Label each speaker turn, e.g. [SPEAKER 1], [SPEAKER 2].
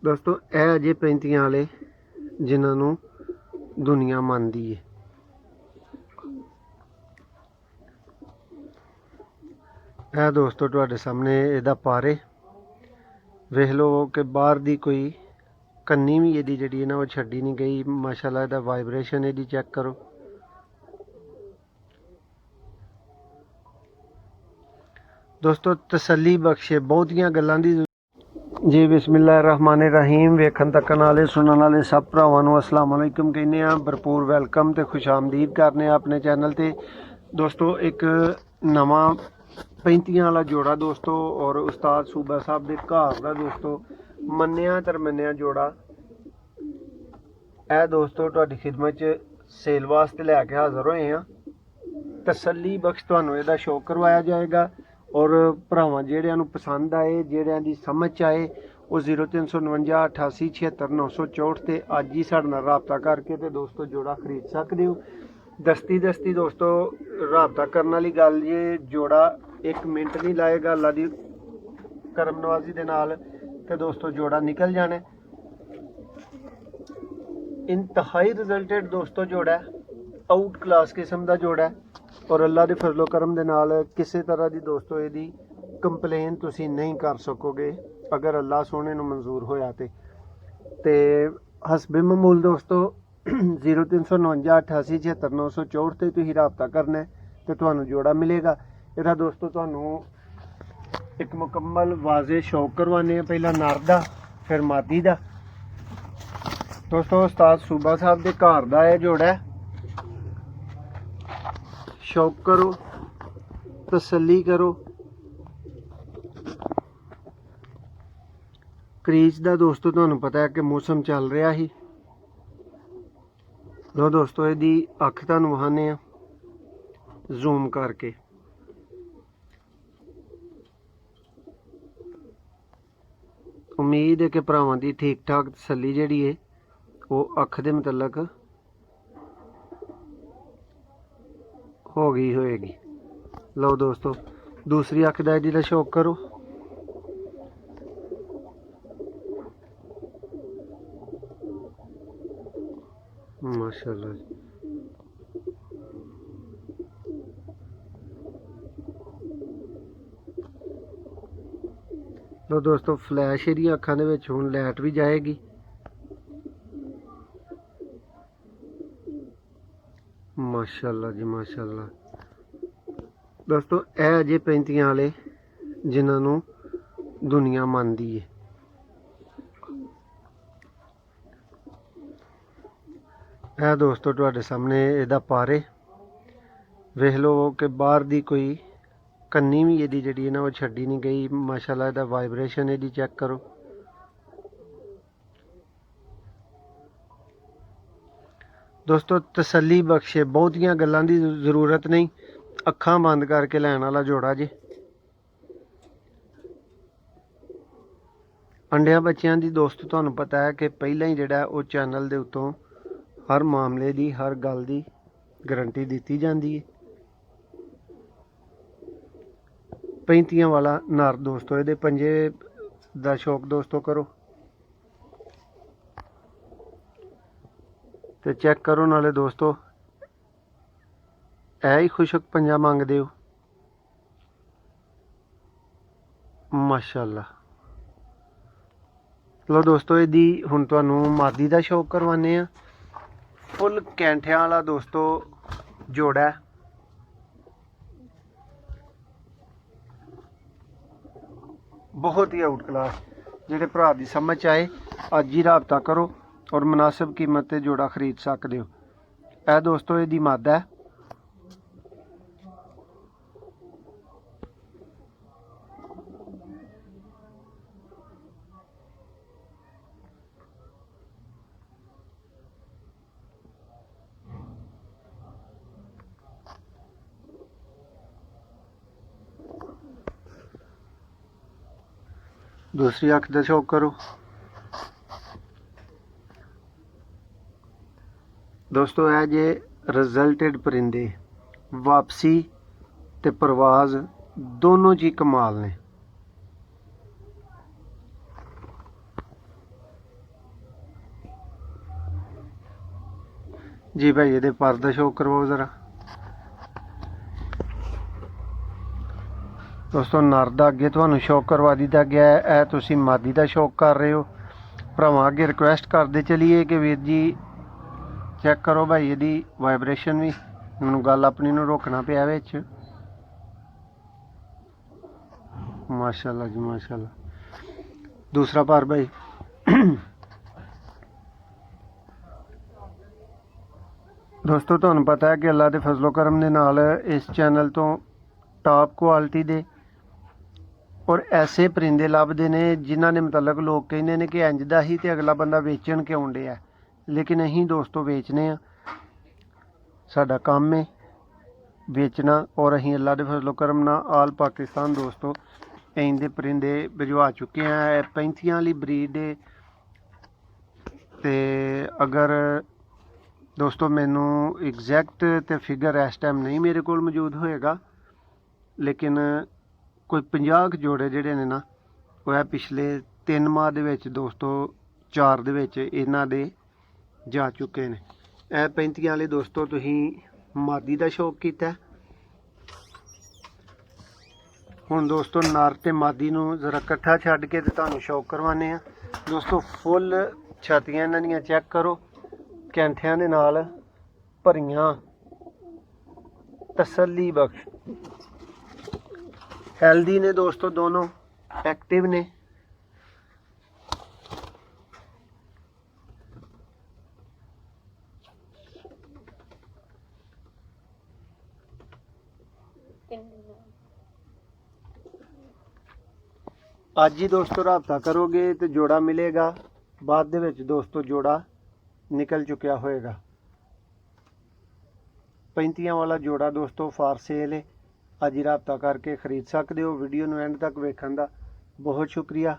[SPEAKER 1] दोस्तों ਇਹ ਅਜੇ ਪੈਂਤੀਆਂ ਵਾਲੇ ਜਿਨ੍ਹਾਂ ਨੂੰ ਦੁਨੀਆ ਮੰਨਦੀ ਹੈ। ਇਹ ਦੋਸਤੋ ਤੁਹਾਡੇ ਸਾਹਮਣੇ ਇਹਦਾ ਪਾਰੇ ਵੇਖ ਲਓ ਕਿ ਬਾਹਰ ਦੀ ਕੋਈ ਕੰਨੀ ਵੀ ਇਹਦੀ ਜਿਹੜੀ ਹੈ ਨਾ ਉਹ ਛੱਡੀ ਨਹੀਂ ਗਈ। ਮਾਸ਼ਾਅੱਲਾ ਇਹਦਾ ਵਾਈਬ੍ਰੇਸ਼ਨ ਇਹਦੀ ਚੈੱਕ ਕਰੋ। ਦੋਸਤੋ ਤਸੱਲੀ ਬਖਸ਼ੇ ਬਹੁਤੀਆਂ ਗੱਲਾਂ ਦੀ जी बिस्मिल्लाहिर्रहमानिर्रहीम वेखन तकन वाले सुनने वाले सब भरावां नूं अस्सलाम वालेकुम कहने भरपूर वैलकम तो खुशामदीद करने अपने चैनल ते। दोस्तों एक नवा 35 वाला जोड़ा दोस्तों और उस्ताद सूबा साहब के घर का दोस्तों मन्निया तरमन्निया जोड़ा है दोस्तों तुहाडी खिदमत च सेल वास्ते लैके हाज़र होए हैं। तसल्ली बख्श तुहानूं इहदा शो करवाया जाएगा और भरावां जिहड़ियां नूं पसंद आए जिहड़ियां दी समझ आए वो 0349 88 76 964 ते अज ही साडे नाल राबता करके ते दोस्तों जोड़ा खरीद सकदे हो। दस्ती दोस्तों राबता करने वाली गल जे जोड़ा 1 मिनट नहीं लाएगा अल्लाह दी करम नवाजी दे नाल ते दोस्तों जोड़ा निकल जाने। इंतहाई रिजल्टेड दोस्तों जोड़ा आउट क्लास किस्म का जोड़ा है और अल्लाह के फजलो करम दे नाल किसी तरह की दोस्तों यदि कंप्लेन तुसी नहीं कर सकोगे अगर अल्लाह सोने नूं मंजूर होया ते हसबे मामूल दोस्तों 0349 88 76 964 ते तुसीं राबता करना है तो तुहानूं जोड़ा मिलेगा। इहदा दोस्तों तुहानूं एक मुकम्मल वाजे शौक करवाने पहला नर दा फिर मादी दा। दोस्तों उस्ताद सूबा साहब के घर का यह जोड़ा है। शौक करो तसल्ली करो। क्रीज का दोस्तों तुहानूं पता है कि मौसम चल रहा ही। लो दोस्तों यदि अख तुहानूं वहाने जूम करके उम्मीद है कि भरावां दी ठीक ठाक तसल्ली जिहड़ी है वो अख दे मुतलक हो गई होएगी। लो दोस्तों दूसरी अख दा जी दा शौक करो। माशाअल्लाह लो दोस्तों फ्लैश एरी अखां दे विच हुण लाइट भी जाएगी। माशाअल्लाह जी माशाअल्लाह। दोस्तों ਇਹ ਅਜੇ 35 वाले जिन्हां नूं दुनिया ਮੰਨਦੀ है। ਇਹ दोस्तों ਤੁਹਾਡੇ ਸਾਹਮਣੇ ਇਹਦਾ ਪਾਰੇ ਵੇਖ ਲਓ ਕਿ ਬਾਹਰ ਦੀ ਕੋਈ ਕੰਨੀ ਵੀ ਇਹਦੀ ਜਿਹੜੀ ਹੈ ਨਾ ਉਹ ਛੱਡੀ ਨਹੀਂ ਗਈ। ਮਾਸ਼ਾਅੱਲਾ ਇਹਦਾ ਵਾਈਬ੍ਰੇਸ਼ਨ ਇਹਦੀ ਚੈੱਕ ਕਰੋ। दोस्तों तसल्ली बख्शे बहुतियां गल्लां दी जरूरत नहीं अखां बंद करके लैण वाला जोड़ा जे। अंडिया बच्चियां दी दोस्त तुहानूं पता है कि पहला ही जिहड़ा वो चैनल दे उत्तों हर मामले दी हर गल दी गारंटी दित्ती जांदी है। 35 वाला नर दोस्तों इहदे पंजे दा शौक दोस्तों करो तो चेक करो नाले दोस्तों ऐ ही खुशक पंजा मंगदे हो। माशाअल्लाह। लो दोस्तों यदि हुण तुहानूं मादी दा शौक करवाने आ फुल कैंठियां वाला दोस्तों जोड़ा है। बहुत ही आउट क्लास जिहड़े भरा दी समझ आए अज ही राबता करो और मुनासिब कीमत ते जोड़ा खरीद सकते हो। यह दोस्तों यदी मादा है। दूसरी अख दा शौक करो। दोस्तों है जे रिजल्टेड परिंदे वापसी ते परवाज दोनों जी कमाल ने। जी भाई ये पर्दा शो करवाओ ज़रा दोस्तों। नर दा अगे तुहानू शौक करवा दिता गया है, ए तुसी मादी का शौक कर रहे हो। भरावां अगे रिक्वेस्ट करते चलीए कि वीर जी चैक करो भाई ये वाइब्रेशन भी, मैनू गल अपनी नू रोकना पिया विच। माशाल्लाह जी माशाल्लाह। दूसरा भार भाई दोस्तों तुहानू पता है कि अल्लाह के फजलो करम दे नाल इस चैनल तो टॉप क्वालिटी दे और ऐसे परिंदे लभदे ने जिन्हां ने मतलब लोग कहंदे ने कि इंज दा ही ते अगला बंदा वेचण क्यों डिया, लेकिन अहीं दोस्तों बेचने आ, साडा काम है बेचना। और अहीं अल्लाह के फजलो करम नाल आल पाकिस्तान दोस्तों इंज दे परिंदे भिजवा चुके हैं। 35 वाली ब्रीड ते अगर दोस्तों मैनू एग्जैक्ट तो फिगर इस टाइम नहीं मेरे को मौजूद होएगा, लेकिन कोई 50 जोड़े जोड़े ने ना वह पिछले 3 माह दे विच दोस्तों 4 दे विच इन्हां दे जा चुके हैं। यह 35 वाले दोस्तों तुसीं मादी का शौक किया। हुण दोस्तों नर ते मादी नूं जरा कट्ठा छड्ड के ते तुहानूं शौक करवाने दोस्तों। फुल छातियां इन्हां दियां चैक करो, कैंठियां दे नाल भरियां, तसल्ली बख्श, हेल्दी ने दोस्तों, दोनों एक्टिव ने। आज ही दोस्तों राबता करोगे तो जोड़ा मिलेगा, बाद दे विच दोस्तों जोड़ा निकल चुका होएगा। 35 वाला जोड़ा दोस्तों फार सेल है, अज ही राबता करके खरीद सकते हो। वीडियो नूं एंड तक वेखण दा बहुत शुक्रिया।